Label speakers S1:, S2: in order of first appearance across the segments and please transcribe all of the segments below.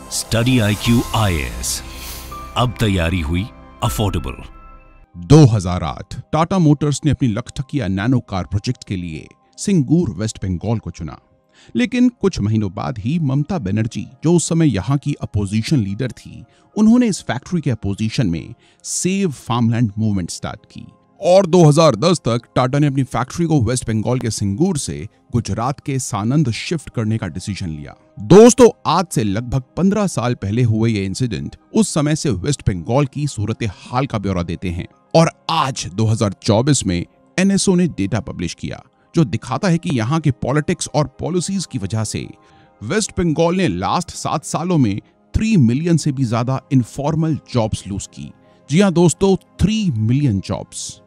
S1: Study IQ IAS, अब तैयारी हुई अफोर्डेबल।
S2: 2008 टाटा मोटर्स ने अपनी लखटकिया नैनो कार प्रोजेक्ट के लिए सिंगूर वेस्ट बंगाल को चुना। लेकिन कुछ महीनों बाद ही ममता बनर्जी, जो उस समय यहां की अपोजिशन लीडर थी, उन्होंने इस फैक्ट्री के अपोजिशन में सेव फार्मलैंड मूवमेंट स्टार्ट की और 2010 तक टाटा ने अपनी फैक्ट्री को वेस्ट बंगाल के सिंगूर से गुजरात के सानंद शिफ्ट करने का डिसीजन लिया। दोस्तों, आज से लगभग 15 साल पहले हुए ये इंसिडेंट उस समय से वेस्ट बंगाल की सूरत हाल का ब्यौरा देते हैं और आज 2024 में NSO ने डेटा पब्लिश किया जो दिखाता है कि यहाँ के पॉलिटिक्स और पॉलिसीज की वजह से वेस्ट बंगाल ने लास्ट 7 सालों में 3 मिलियन से भी ज्यादा इनफॉर्मल जॉब्स लूज की। जी हाँ दोस्तों, 3 मिलियन जॉब्स।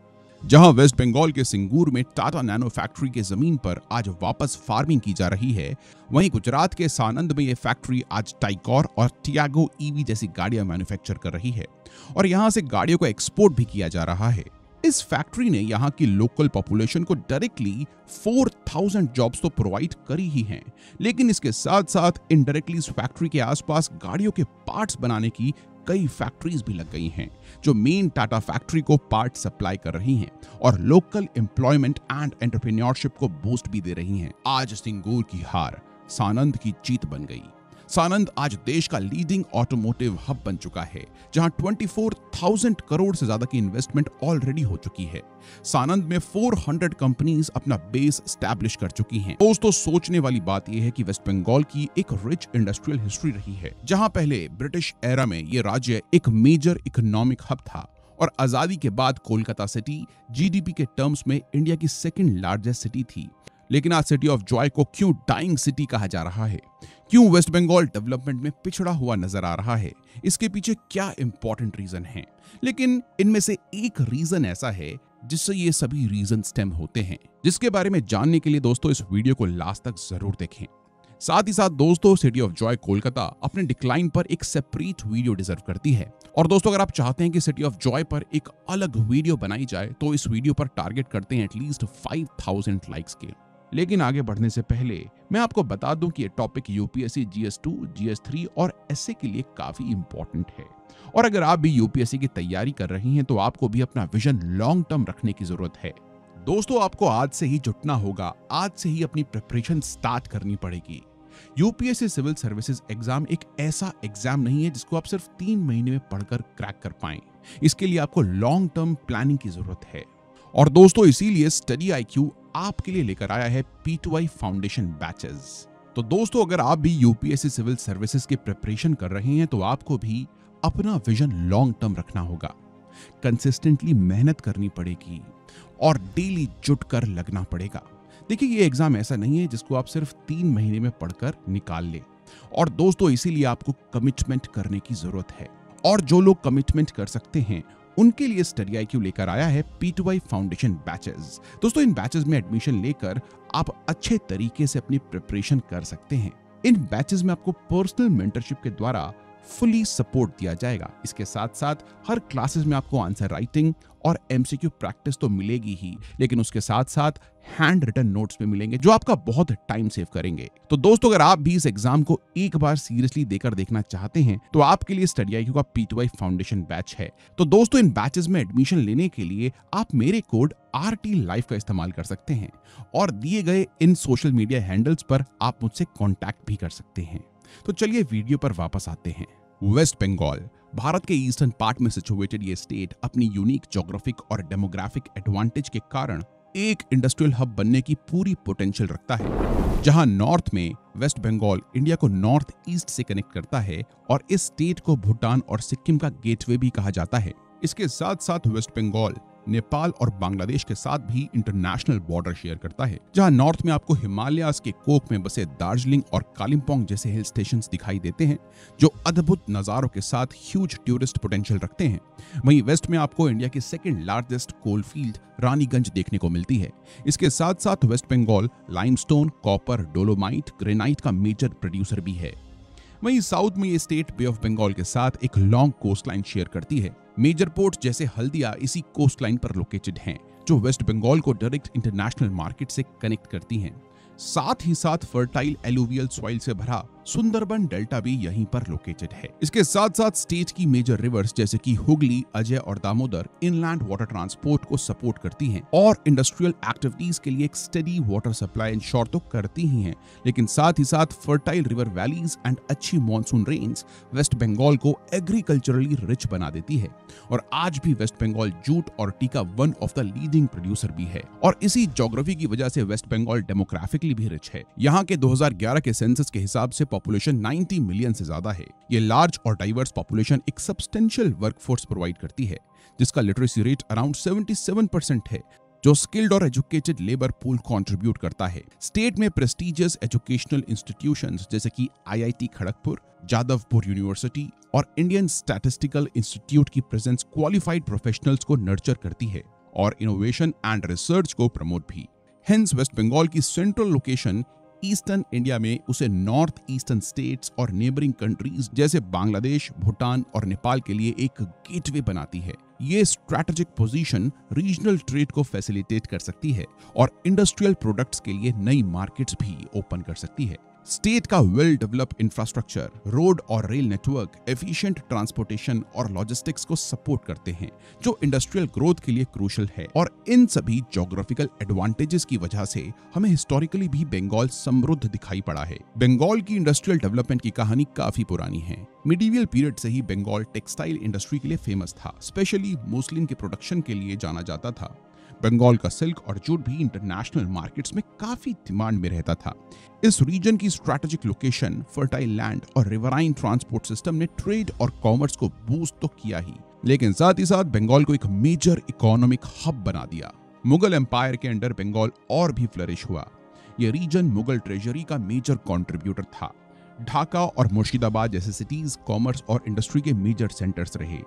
S2: जहां वेस्ट बंगाल के सिंगूर में टाटा नैनो फैक्ट्री के जमीन पर आज वापस फार्मिंग की जा रही है, वहीं गुजरात के सानंद में यह फैक्ट्री आज टाइगोर और टियागो EV जैसी गाड़ियां मैन्युफैक्चर कर रही है और यहां से गाड़ियों को एक्सपोर्ट भी किया जा रहा है। इस फैक्ट्री ने यहां की लोकल पॉपुलेशन को डायरेक्टली 4000 जॉब्स तो प्रोवाइड करी ही हैं, लेकिन इसके साथ साथ इनडायरेक्टली इस फैक्ट्री के आसपास गाड़ियों के पार्ट्स बनाने की कई फैक्ट्रीज भी लग गई हैं जो मेन टाटा फैक्ट्री को पार्ट सप्लाई कर रही हैं और लोकल एम्प्लॉयमेंट एंड एंटरप्रेन्योरशिप को बूस्ट भी दे रही हैं। आज सिंगूर की हार सानंद की जीत बन गई। सानंद आज देश का लीडिंग ऑटोमोटिव हब बन चुका है, जहां 24,000 करोड़ से ज्यादा की इन्वेस्टमेंट ऑलरेडी हो चुकी है। सानंद में 400 कंपनीज अपना बेस स्टैब्लिश कर चुकी हैं। दोस्तों, सोचने वाली बात यह है कि वेस्ट बंगाल की एक रिच इंडस्ट्रियल हिस्ट्री रही है, जहां पहले ब्रिटिश एरा में ये राज्य एक मेजर इकोनॉमिक हब था और आजादी के बाद कोलकाता सिटी GDP के टर्म्स में इंडिया की सेकंड लार्जेस्ट सिटी थी। लेकिन आज सिटी ऑफ जॉय को क्यों डाइंग सिटी कहा जा रहा है? क्यों वेस्ट बंगाल डेवलपमेंट में पिछड़ा हुआ नजर आ रहा है? इसके पीछे क्या इंपॉर्टेंट रीजन है? लेकिन इनमें से एक रीजन ऐसा है जिससे ये सभी रीजन स्टेम होते हैं, जिसके बारे में जानने के लिए दोस्तों इस वीडियो को लास्ट तक जरूर देखें। साथ ही साथ दोस्तों, सिटी ऑफ जॉय कोलकाता अपने डिक्लाइन पर एक सेपरेट वीडियो डिजर्व करती है और दोस्तों, अगर आप चाहते हैं कि सिटी ऑफ जॉय पर एक अलग वीडियो बनाई जाए तो इस वीडियो पर टारगेट करते हैं एटलीस्ट 5000 लाइक्स के। लेकिन आगे बढ़ने से पहले मैं आपको बता दूं कि ये टॉपिक UPSC GS2, GS3 और SA के लिए काफी इंपॉर्टेंट है और अगर आप भी UPSC की तैयारी कर रही हैं तो आपको भी अपना विजन लॉन्ग टर्म रखने की जरूरत है। दोस्तों, आपको आज से ही जुटना होगा, आज से ही अपनी प्रिपरेशन स्टार्ट करनी पड़ेगी। UPSC सिविल सर्विसेज एग्जाम एक ऐसा एग्जाम नहीं है जिसको आप सिर्फ 3 महीने में पढ़कर क्रैक कर पाएं। इसके लिए आपको लॉन्ग टर्म प्लानिंग की जरूरत है और दोस्तों, इसीलिए स्टडी IQ आपके लिए लेकर आया है P2I फाउंडेशन बैचेस। तो दोस्तों, अगर आप भी UPSC सिविल सर्विसेज की प्रिपरेशन कर रहे हैं तो आपको भी अपना विजन लॉन्ग टर्म रखना होगा, कंसिस्टेंटली मेहनत करनी पड़ेगी और डेली जुटकर लगना पड़ेगा। देखिए, ये एग्जाम ऐसा नहीं है जिसको आप सिर्फ 3 महीने में पढ़कर निकाल ले और दोस्तों, इसीलिए आपको कमिटमेंट करने की जरूरत है और जो लोग कमिटमेंट कर सकते हैं उनके लिए स्टडी IQ लेकर आया है P2I फाउंडेशन बैचेस। दोस्तों, इन बैचेस में एडमिशन लेकर आप अच्छे तरीके से अपनी प्रिपरेशन कर सकते हैं। इन बैचेस में आपको पर्सनल मेंटरशिप के द्वारा फुली सपोर्ट दिया जाएगा। इसके साथ साथ हर क्लासेस में आपको आंसर राइटिंग और MCQ प्रैक्टिस तो मिलेगी ही, लेकिन उसके साथ साथ हैंड रिटन नोट्स भी मिलेंगे जो आपका बहुत टाइम सेव करेंगे। तो दोस्तों, अगर आप भी इस एग्जाम को एक बार सीरियसली देकर देखना चाहते हैं तो आपके लिए स्टडी IQ का P2I फाउंडेशन बैच है। तो दोस्तों, इन बैचेस में एडमिशन लेने के लिए आप मेरे कोड RT Life का इस्तेमाल कर सकते हैं और दिए गए इन सोशल मीडिया हैंडल्स पर आप मुझसे कॉन्टैक्ट भी कर सकते हैं। तो चलिए वीडियो पर वापस आते हैं। वेस्ट बंगाल भारत के ईस्टर्न पार्ट में सिचुएटेड ये स्टेट अपनी यूनिक ज्योग्राफिक और डेमोग्राफिक एडवांटेज के कारण एक इंडस्ट्रियल हब बनने की पूरी पोटेंशियल रखता है। जहां नॉर्थ में वेस्ट बंगाल इंडिया को नॉर्थ ईस्ट से कनेक्ट करता है और इस स्टेट को भूटान और सिक्किम का गेटवे भी कहा जाता है। इसके साथ साथ वेस्ट बंगाल नेपाल और बांग्लादेश के साथ भी इंटरनेशनल बॉर्डर शेयर करता है। जहां नॉर्थ में आपको हिमालयाज के कोक में बसे दार्जिलिंग और कालिम्पोंग जैसे हिल स्टेशंस दिखाई देते हैं जो अद्भुत नजारों के साथ ह्यूज टूरिस्ट पोटेंशियल रखते हैं। वहीं वेस्ट में आपको इंडिया की second largest coal field Raniganj देखने को मिलती है। इसके साथ साथ west Bengal limestone, copper, dolomite, granite का मेजर प्रोड्यूसर भी है। वहीं साउथ में ये स्टेट बे ऑफ बंगाल के साथ एक लॉन्ग कोस्ट लाइन शेयर करती है। मेजर पोर्ट जैसे हल्दिया इसी कोस्ट लाइन पर लोकेटेड हैं, जो वेस्ट बंगाल को डायरेक्ट इंटरनेशनल मार्केट से कनेक्ट करती हैं। साथ ही साथ फर्टाइल एलुवियल सॉइल से भरा सुंदरबन डेल्टा भी यहीं पर लोकेटेड है। इसके साथ साथ स्टेट की मेजर रिवर्स जैसे कि हुगली, अजय और दामोदर इनलैंड वाटर ट्रांसपोर्ट को सपोर्ट करती हैं और इंडस्ट्रियल एक्टिविटीज के लिए एक स्टेडी वाटर सप्लाई इंश्योर तो करती ही हैं, लेकिन साथ ही साथ फर्टाइल रिवर वैलीज एंड अच्छी मॉनसून रेन्स वेस्ट बंगाल को एग्रीकल्चरली रिच बना देती है। और आज भी वेस्ट बंगाल जूट और टी का one of the leading producer भी है। और इसी ज्योग्राफी की वजह से वेस्ट बंगाल डेमोग्राफिकली भी रिच है। यहाँ के 2011 के सेंसस के हिसाब से पॉपुलेशन 90 मिलियन से ज्यादा है। ये लार्ज और डाइवर्स पॉपुलेशन एक सब्सटेंशियल वर्कफोर्स प्रोवाइड करती है, जिसका लिटरेसी रेट अराउंड 77% है, जो स्किल्ड और एजुकेटेड लेबर पूल कंट्रीब्यूट करता है। स्टेट में प्रेस्टिजियस एजुकेशनल इंस्टीट्यूशंस जैसे कि IIT खड़गपुर, जादवपुर यूनिवर्सिटी और इंडियन स्टैटिस्टिकल इंस्टीट्यूट की प्रेजेंस क्वालिफाइड प्रोफेशनल्स को नर्चर करती है और इनोवेशन एंड रिसर्च को प्रमोट भी। हेंस वेस्ट बंगाल की सेंट्रल लोकेशन ईस्टर्न इंडिया में उसे नॉर्थ ईस्टर्न स्टेट्स और नेबरिंग कंट्रीज जैसे बांग्लादेश, भूटान और नेपाल के लिए एक गेटवे बनाती है। ये स्ट्रैटेजिक पोजीशन रीजनल ट्रेड को फैसिलिटेट कर सकती है और इंडस्ट्रियल प्रोडक्ट्स के लिए नई मार्केट्स भी ओपन कर सकती है। स्टेट का वेल डेवलप्ड इंफ्रास्ट्रक्चर, रोड और रेल नेटवर्क, एफिशिएंट ट्रांसपोर्टेशन और लॉजिस्टिक्स को सपोर्ट करते हैं, जो इंडस्ट्रियल ग्रोथ के लिए क्रूशियल है। और इन सभी ज्योग्राफिकल एडवांटेजेस की वजह से हमें हिस्टोरिकली भी बंगाल समृद्ध दिखाई पड़ा है। बंगाल की इंडस्ट्रियल डेवलपमेंट की कहानी काफी पुरानी है। मिडिवियल पीरियड से ही बंगाल टेक्सटाइल इंडस्ट्री के लिए फेमस था, स्पेशली मुस्लिन के प्रोडक्शन के लिए जाना जाता था। बंगाल का सिल्क और जूट भी इंटरनेशनल मार्केट्स में काफी डिमांड में रहता था। इस रीजन की स्ट्रैटेजिक लोकेशन, फर्टाइल लैंड और रिवराइन ट्रांसपोर्ट सिस्टम ने ट्रेड और कॉमर्स को बूस्ट तो किया ही, लेकिन साथ ही साथ बंगाल को एक मेजर इकोनॉमिक हब बना दिया। मुगल एम्पायर के अंडर बंगाल और भी फ्लरिश हुआ। यह रीजन मुगल ट्रेजरी का मेजर कंट्रीब्यूटर था। ढाका और मुर्शिदाबाद जैसे सिटीज कॉमर्स और इंडस्ट्री के मेजर सेंटर्स रहे।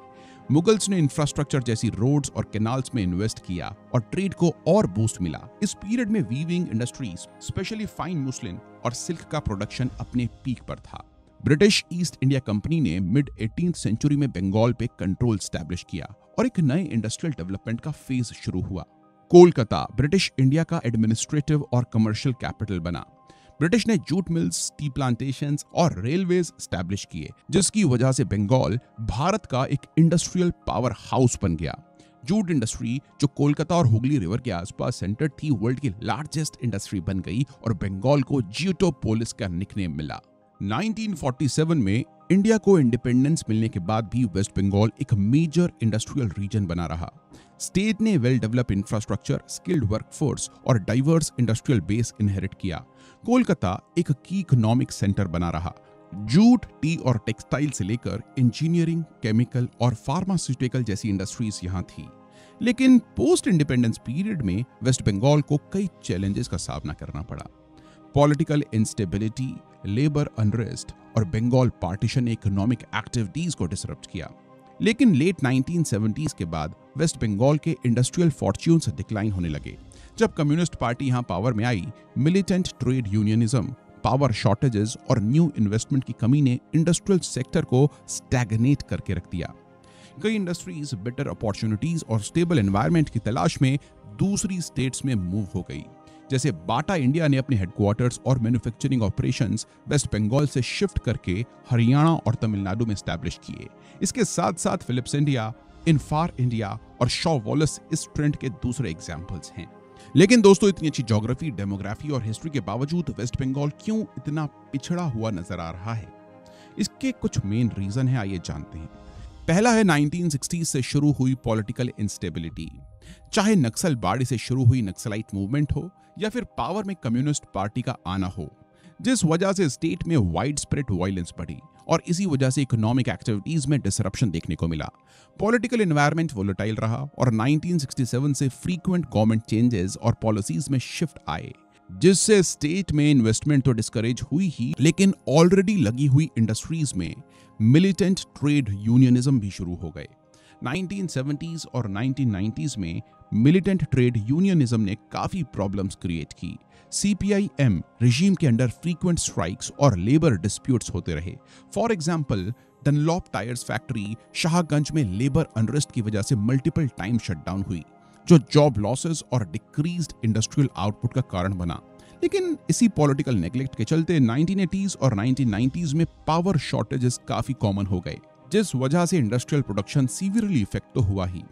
S2: मुगल्स ने इंफ्रास्ट्रक्चर जैसी रोड्स और कैनाल्स में इन्वेस्ट किया और ट्रेड को और बूस्ट मिला। इस पीरियड में weaving industries, specially fine muslin और सिल्क का प्रोडक्शन अपने पीक पर था। ब्रिटिश ईस्ट इंडिया कंपनी ने मिड 18th सेंचुरी में बंगाल पे कंट्रोल स्टैब्लिश किया और एक नए इंडस्ट्रियल डेवलपमेंट का फेज शुरू हुआ। कोलकाता ब्रिटिश इंडिया का एडमिनिस्ट्रेटिव और कमर्शियल कैपिटल बना। ब्रिटिश ने जूट मिल्स, टी प्लांटेशंस और रेलवेज स्टैब्लिश किए, जिसकी वजह से बंगाल भारत का एक इंडस्ट्रियल पावर हाउस बन गया। जूट इंडस्ट्री, जो कोलकाता और हुगली रिवर के आसपास सेंटर थी, वर्ल्ड की लार्जेस्ट इंडस्ट्री बन गई और बंगाल को जियोटोपोलिस का निकनेम मिला। 1947 में इंडिया को इंडिपेंडेंस मिलने के बाद भी वेस्ट बंगाल एक मेजर इंडस्ट्रियल रीजन बना रहा। स्टेट ने well develop infrastructure, skilled workforce और डाइवर्स इंडस्ट्रियल बेस इनहेरिट किया। कोलकाता एक की इकोनॉमिक सेंटर बना रहा। जूट, टी और टेक्सटाइल से लेकर इंजीनियरिंग, केमिकल और फार्मास्यूटिकल जैसी इंडस्ट्रीज यहां थी। लेकिन पोस्ट इंडिपेंडेंस पीरियड में वेस्ट बंगाल को कई चैलेंजेस का सामना करना पड़ा। पॉलिटिकल इंस्टेबिलिटी, लेबर अनरेस्ट और बंगाल पार्टीशन ने इकोनॉमिक एक्टिविटीज को डिसरप्ट किया। लेकिन लेट 1970s के बाद वेस्ट बंगाल के इंडस्ट्रियल फॉर्च्यून्स डिक्लाइन होने लगे। जब कम्युनिस्ट पार्टी यहां पावर में आई, militant trade unionism, power shortages और न्यू इन्वेस्टमेंट की कमी ने इंडस्ट्रियल सेक्टर को स्टैग्नेट करके रख दिया। कई इंडस्ट्रीज बेटर अपॉर्चुनिटीज और स्टेबल एनवायरनमेंट की तलाश में दूसरी स्टेट्स में मूव हो गई। जैसे बाटा इंडिया ने अपने हेडक्वार्टर्स और मैन्युफैक्चरिंग ऑपरेशंस वेस्ट बंगाल से शिफ्ट करके हरियाणा और तमिलनाडु में एस्टैब्लिश किए। इसके साथ साथ फिलिप्स इंडिया, इन्फार इंडिया और शॉ वॉलेस इस ट्रेंड के दूसरे एग्जाम्पल्स हैं। लेकिन दोस्तों, इतनी अच्छी ज्योग्राफी, डेमोग्राफी और हिस्ट्री के बावजूद वेस्ट बंगाल क्यों इतना पिछड़ा हुआ नजर आ रहा है? इसके कुछ मेन रीजन है, आइए जानते हैं। पहला है 1960s से शुरू हुई पॉलिटिकल इंस्टेबिलिटी। चाहे नक्सल बाड़ी से शुरू हुई नक्सलाइट मूवमेंट हो या फिर पावर में कम्युनिस्ट पार्टी का आना हो, जिस वजह से स्टेट में वाइड स्प्रेड वायलेंस बढ़ी और इसी वजह से इकोनॉमिक एक्टिविटीज में डिसरप्शन देखने को मिला। पॉलिटिकल एनवायरनमेंट वोलेटाइल रहा और 1967 से फ्रीक्वेंट गवर्नमेंट चेंजेस और पॉलिसीज में शिफ्ट आए, जिससे स्टेट में इन्वेस्टमेंट तो डिस्करेज हुई ही, लेकिन ऑलरेडी लगी हुई इंडस्ट्रीज में मिलिटेंट ट्रेड यूनियनिज्म भी शुरू हो गए। 1970s और 1990s में मिलिटेंट ट्रेड यूनियनिज्म ने काफी प्रॉब्लम्स क्रिएट की। CPIM रिजीम के अंडर फ्रीक्वेंट स्ट्राइक्स और लेबर डिस्प्यूट्स होते रहे। For example, Dunlop tyres factory Shahganj में लेबर अनरेस्ट की वजह से मल्टीपल टाइम शटडाउन हुई, जो जॉब लॉसेस और डिक्रीज्ड इंडस्ट्रियल आउटपुट का कारण बना। लेकिन इसी पॉलिटिकल नेग्लेक्ट के चलते 1980s और 1990s में पावर शॉर्टेजेस काफी कॉमन हो गए, जिस वजह से इंडस्ट्रियल प्रोडक्शन सीवियरली इफेक्ट तो हुआ ही।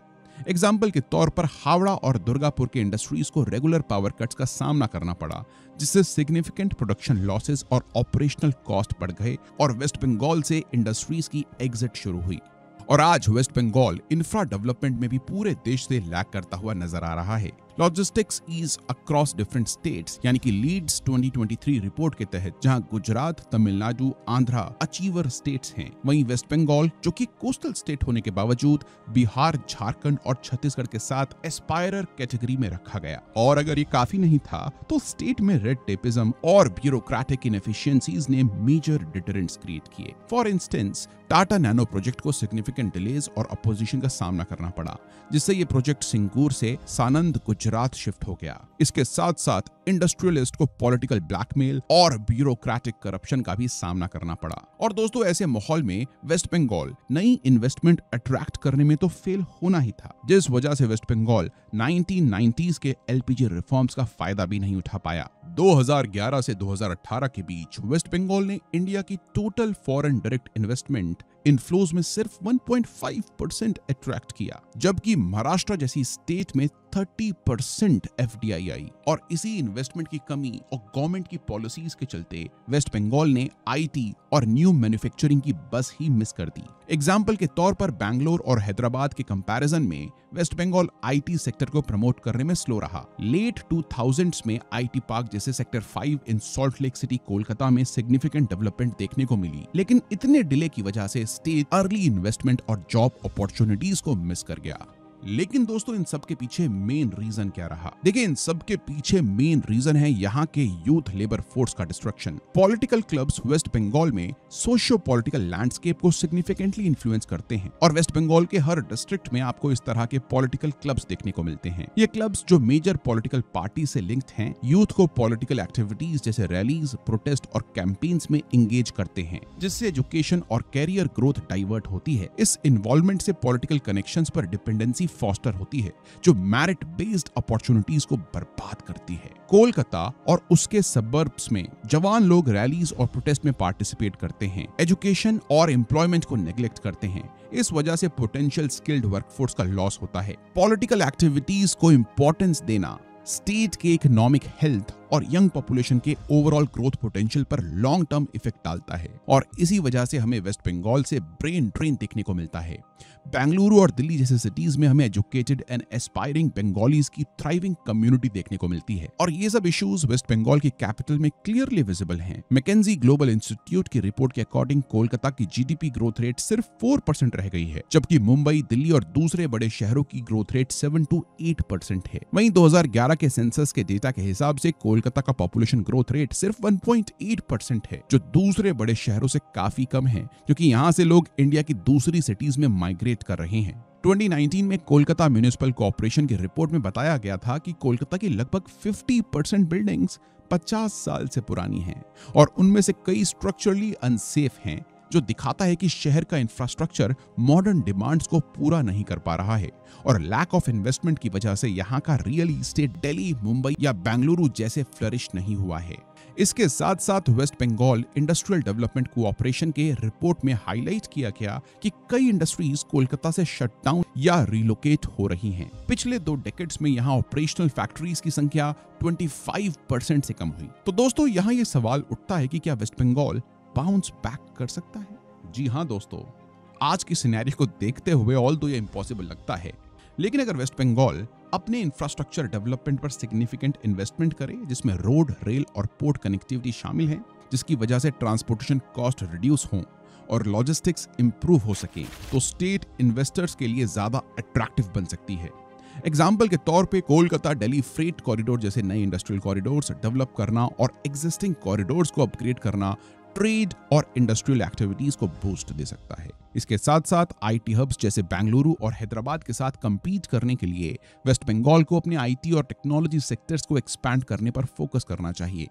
S2: एग्जाम्पल के तौर पर हावड़ा और दुर्गापुर के इंडस्ट्रीज को रेगुलर पावर कट्स का सामना करना पड़ा, जिससे सिग्निफिकेंट प्रोडक्शन लॉसेस और ऑपरेशनल कॉस्ट बढ़ गए और वेस्ट बंगाल से इंडस्ट्रीज की एग्जिट शुरू हुई। और आज वेस्ट बंगाल इंफ्रा डेवलपमेंट में भी पूरे देश से लैग करता हुआ नजर आ रहा है। Logistics ease across different states यानी कि लीड्स 2023 रिपोर्ट के तहत जहां गुजरात, तमिलनाडु, आंध्रा अचीवर स्टेट्स हैं, वहीं वेस्ट बंगाल जो कि कोस्टल स्टेट होने के बावजूद बिहार, झारखंड और छत्तीसगढ़ के साथ एस्पायरर कैटेगरी में रखा गया। और अगर ये काफी नहीं था तो स्टेट में रेड टेपिज्म और ब्यूरोक्रेटिक इनएफिशिएंसीज ने मेजर डिटरेंट्स क्रिएट किए। For instance, Tata nano project को सिग्निफिकेंट डिलेज और अपोजिशन का सामना करना पड़ा, जिससे ये प्रोजेक्ट सिंगूर से सानंद गुजरात शिफ्ट हो गया। इसके साथ साथ इंडस्ट्रियलिस्ट को पॉलिटिकल ब्लैकमेल और ब्यूरोक्रेटिक करप्शन का भी सामना करना पड़ा। और दोस्तों, ऐसे माहौल में वेस्ट बंगाल नई इन्वेस्टमेंट अट्रैक्ट करने में तो फेल होना ही था, जिस वजह से वेस्ट बंगाल 1990s के एलपीजी रिफॉर्म्स का फायदा भी नहीं उठा पाया। 2011 से 2018 के बीच वेस्ट बंगाल ने इंडिया की total foreign direct investment inflows में सिर्फ 1.5% अट्रैक्ट किया, जबकि महाराष्ट्र जैसी स्टेट में 30% एफडीआई आई। और इसी इन्वेस्टमेंट की कमी और गवर्नमेंट की पॉलिसीज के चलते वेस्ट बंगाल ने आईटी और न्यू मैन्युफैक्चरिंग की बस ही मिस कर दी। एग्जाम्पल के तौर पर बैंगलोर और हैदराबाद के कंपैरिजन में वेस्ट बंगाल आईटी सेक्टर को प्रमोट करने में स्लो रहा। लेट 2000s में आईटी पार्क जैसे सेक्टर 5 इन सॉल्ट लेक सिटी कोलकाता में सिग्निफिकेंट डेवलपमेंट देखने को मिली, लेकिन इतने डिले की वजह से स्टेट अर्ली इन्वेस्टमेंट और जॉब अपॉर्चुनिटीज को मिस कर गया। लेकिन दोस्तों, इन सब के पीछे मेन रीजन क्या रहा? देखिए, इन सब के पीछे मेन रीजन है यहाँ के यूथ लेबर फोर्स का destruction. Political clubs west Bengal में सोशियो पॉलिटिकल लैंडस्केप को सिग्निफिकेंटली इन्फ्लुएंस करते हैं और वेस्ट बंगाल के हर डिस्ट्रिक्ट में आपको इस तरह के पॉलिटिकल क्लब्स देखने को मिलते हैं। ये क्लब्स जो मेजर पॉलिटिकल पार्टी से लिंक्ड हैं, यूथ को पॉलिटिकल एक्टिविटीज जैसे रैलीज, प्रोटेस्ट और कैंपेन्स में इंगेज करते हैं, जिससे एजुकेशन और कैरियर ग्रोथ डाइवर्ट होती है। इस इन्वॉल्वमेंट से पॉलिटिकल कनेक्शंस पर डिपेंडेंसी फॉस्टर होती है, जो मैरिट बेस्ड अपॉर्चुनिटीज को बर्बाद करती है। कोलकाता और उसके सबर्ब्स में जवान लोग रैलीज और प्रोटेस्ट में पार्टिसिपेट करते हैं, एजुकेशन और एम्प्लॉयमेंट को नेग्लेक्ट करते हैं। इस वजह से पोटेंशियल स्किल्ड वर्कफोर्स का लॉस होता है। पॉलिटिकल एक्टिविटीज को इंपॉर्टेंस देना स्टेट के इकोनॉमिक हेल्थ और यंग पॉपुलेशन के ओवरऑल ग्रोथ पोटेंशियल पर लॉन्ग टर्म इफेक्ट डालता है और इसी वजह से हमें वेस्ट बंगाल से ब्रेन ड्रेन देखने को मिलता है। बेंगलुरु और दिल्ली जैसे सिटीज में हमें एजुकेटेड एंड एस्पायरिंग बंगालीज की थ्राइविंग कम्युनिटी देखने को मिलती है और ये सब इश्यूज वेस्ट बंगाल की कैपिटल में क्लियरली विजिबल हैं। मैकेंजी ग्लोबल इंस्टीट्यूट की रिपोर्ट के अकॉर्डिंग कोलकाता की जीडीपी ग्रोथ रेट सिर्फ 4% रह गई है, जबकि मुंबई, दिल्ली और दूसरे बड़े शहरों की ग्रोथ रेट 7 to 8% है। वहीं 2011 के सेंसस के डेटा के हिसाब से कोलकाता का पॉपुलेशन ग्रोथ रेट सिर्फ 1.8% है, जो दूसरे बड़े शहरों से काफी कम है, क्योंकि यहाँ से लोग इंडिया की दूसरी सिटीज में माइग्रेट कर रहे हैं। 2019 में कोलकाता म्युनिसिपल कॉर्पोरेशन की रिपोर्ट में बताया गया था कि कोलकाता की लगभग 50% बिल्डिंग्स 50 साल से पुरानी हैं और उनमें से कई स्ट्रक्चरली अनसेफ हैं, जो दिखाता है कि शहर का इंफ्रास्ट्रक्चर मॉडर्न डिमांड्स को पूरा नहीं कर पा रहा है और लैक ऑफ इन्वेस्टमेंट की वजह से यहाँ का रियल एस्टेट दिल्ली, मुंबई या बेंगलुरु जैसे फ्लरिश नहीं हुआ है। इसके साथ साथ west Bengal industrial development cooperation के रिपोर्ट में हाईलाइट किया गया कि कई इंडस्ट्रीज कोलकाता से शट डाउन या रिलोकेट हो रही हैं। पिछले 2 डेकेड्स में यहाँ ऑपरेशनल फैक्ट्रीज की संख्या 25% से कम हुई। तो दोस्तों, यहाँ ये सवाल उठता है कि क्या वेस्ट बंगाल बाउंस बैक कर सकता है? जी हाँ दोस्तों, आज की सिनेरियो को देखते हुए ऑल्दो ये इम्पॉसिबल लगता है, लेकिन अगर वेस्ट बंगाल अपने इंफ्रास्ट्रक्चर डेवलपमेंट पर सिग्निफिकेंट इन्वेस्टमेंट करे, जिसमें रोड, रेल और पोर्ट कनेक्टिविटी शामिल है, जिसकी वजह से ट्रांसपोर्टेशन कॉस्ट रिड्यूस हो और लॉजिस्टिक्स इंप्रूव हो सके, तो स्टेट इन्वेस्टर्स के लिए ज्यादा अट्रैक्टिव बन सकती है। एग्जाम्पल के तौर पे कोलकाता दिल्ली फ्रेट कॉरिडोर जैसे नए इंडस्ट्रियल कॉरिडोर्स डेवलप करना और एग्जिस्टिंग कॉरिडोर्स को अपग्रेड करना ट्रेड और इंडस्ट्रियल एक्टिविटीज को बूस्ट दे सकता है। इसके साथ साथ आईटी हब्स जैसे बेंगलुरु और हैदराबाद के साथ कंपीट करने के लिए वेस्ट बंगाल को अपने आईटी और टेक्नोलॉजी सेक्टर्स को एक्सपैंड करने पर फोकस करना चाहिए।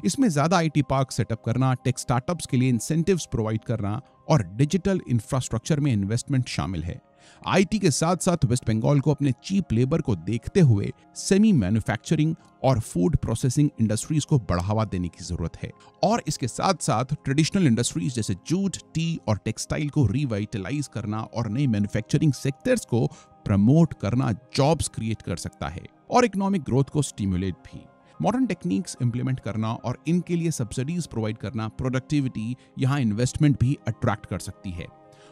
S2: इसमें ज्यादा आईटी पार्क सेटअप करना, टेक स्टार्टअप्स के लिए इंसेंटिव्स प्रोवाइड करना और डिजिटल इंफ्रास्ट्रक्चर में इन्वेस्टमेंट शामिल है। आईटी के साथ साथ वेस्ट बंगाल को अपने चीप लेबर को देखते हुए सेमी मैन्युफैक्चरिंग और फूड प्रोसेसिंग इंडस्ट्रीज को बढ़ावा देने की जरूरत है और इसके साथ साथ ट्रेडिशनल इंडस्ट्रीज जैसे जूट, टी और टेक्सटाइल को रिवाइटलाइज करना और नए मैन्युफैक्चरिंग सेक्टर्स को प्रमोट करना जॉब्स क्रिएट कर सकता है और इकोनॉमिक ग्रोथ को स्टिमुलेट भी। मॉडर्न टेक्निक्स इंप्लीमेंट करना और इनके लिए सब्सिडीज प्रोवाइड करना प्रोडक्टिविटी यहाँ इन्वेस्टमेंट भी अट्रैक्ट कर सकती है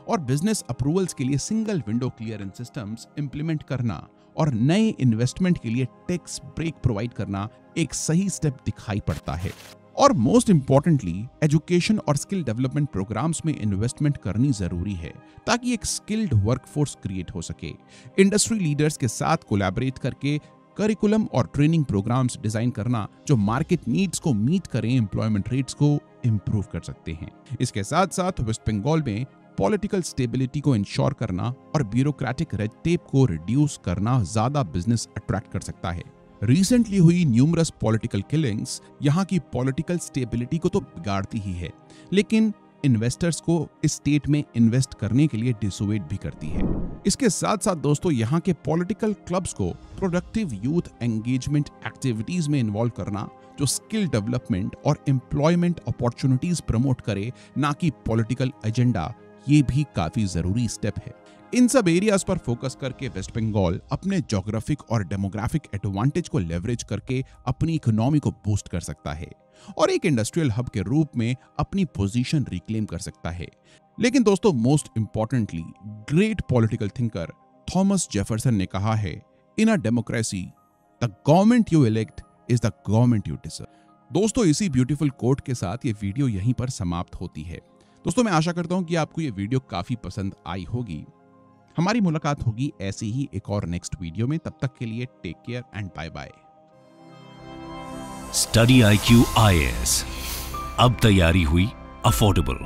S2: और बिजनेस अप्रूवल्स के लिए single window clearance systems implement करना और नए इन्वेस्टमेंट के लिए टैक्स ब्रेक प्रोवाइड करना एक सही स्टेप दिखाई पड़ता है। और मोस्ट इंपॉर्टेंटली एजुकेशन और स्किल डेवलपमेंट प्रोग्राम्स में इन्वेस्टमेंट करनी जरूरी है ताकि एक स्किल्ड वर्कफोर्स क्रिएट हो सके। इंडस्ट्री लीडर्स के साथ कोलैबोरेट करके करिकुलम और ट्रेनिंग प्रोग्राम्स डिजाइन करना जो मार्केट नीड्स को मीट करें, एम्प्लॉयमेंट रेट्स को इंप्रूव कर सकते हैं। इसके साथ साथ वेस्ट बंगाल में पॉलिटिकल स्टेबिलिटी को इंश्योर करना और ब्यूरोक्रेटिक रेड टेप को रिड्यूस करना ज्यादा बिजनेस अट्रैक्ट कर सकता है। रिसेंटली हुई न्यूमरस पॉलिटिकल किलिंग्स यहाँ की पॉलिटिकल स्टेबिलिटी को तो बिगाड़ती ही है, लेकिन इन्वेस्टर्स को इस स्टेट में इन्वेस्ट करने के लिए डिसोवेट भी करती है। इसके साथ साथ दोस्तों यहाँ के पॉलिटिकल क्लब्स को प्रोडक्टिव यूथ एंगेजमेंट एक्टिविटीज में इन्वॉल्व करना जो स्किल डेवलपमेंट और एम्प्लॉयमेंट अपॉर्चुनिटीज प्रमोट करे, ना कि पॉलिटिकल एजेंडा, ये भी काफी जरूरी स्टेप है। इन सब एरियाज पर फोकस करके वेस्ट बंगाल अपने ज्योग्राफिक और डेमोग्राफिक एडवांटेज को लेवरेज करके अपनी इकोनॉमी को बूस्ट कर सकता है और एक इंडस्ट्रियल हब के रूप में अपनी पोजीशन रिक्लेम कर सकता है। लेकिन दोस्तों most importantly great political thinker Thomas Jefferson ने कहा है, in a democracy the government you elect is the government you deserve. दोस्तों इसी ब्यूटीफुल कोट के साथ ये वीडियो यहीं पर समाप्त होती है। दोस्तों मैं आशा करता हूं कि आपको ये वीडियो काफी पसंद आई होगी। हमारी मुलाकात होगी ऐसी ही एक और नेक्स्ट वीडियो में। तब तक के लिए take care and bye bye.
S1: Study IQ IAS, अब तैयारी हुई अफोर्डेबल।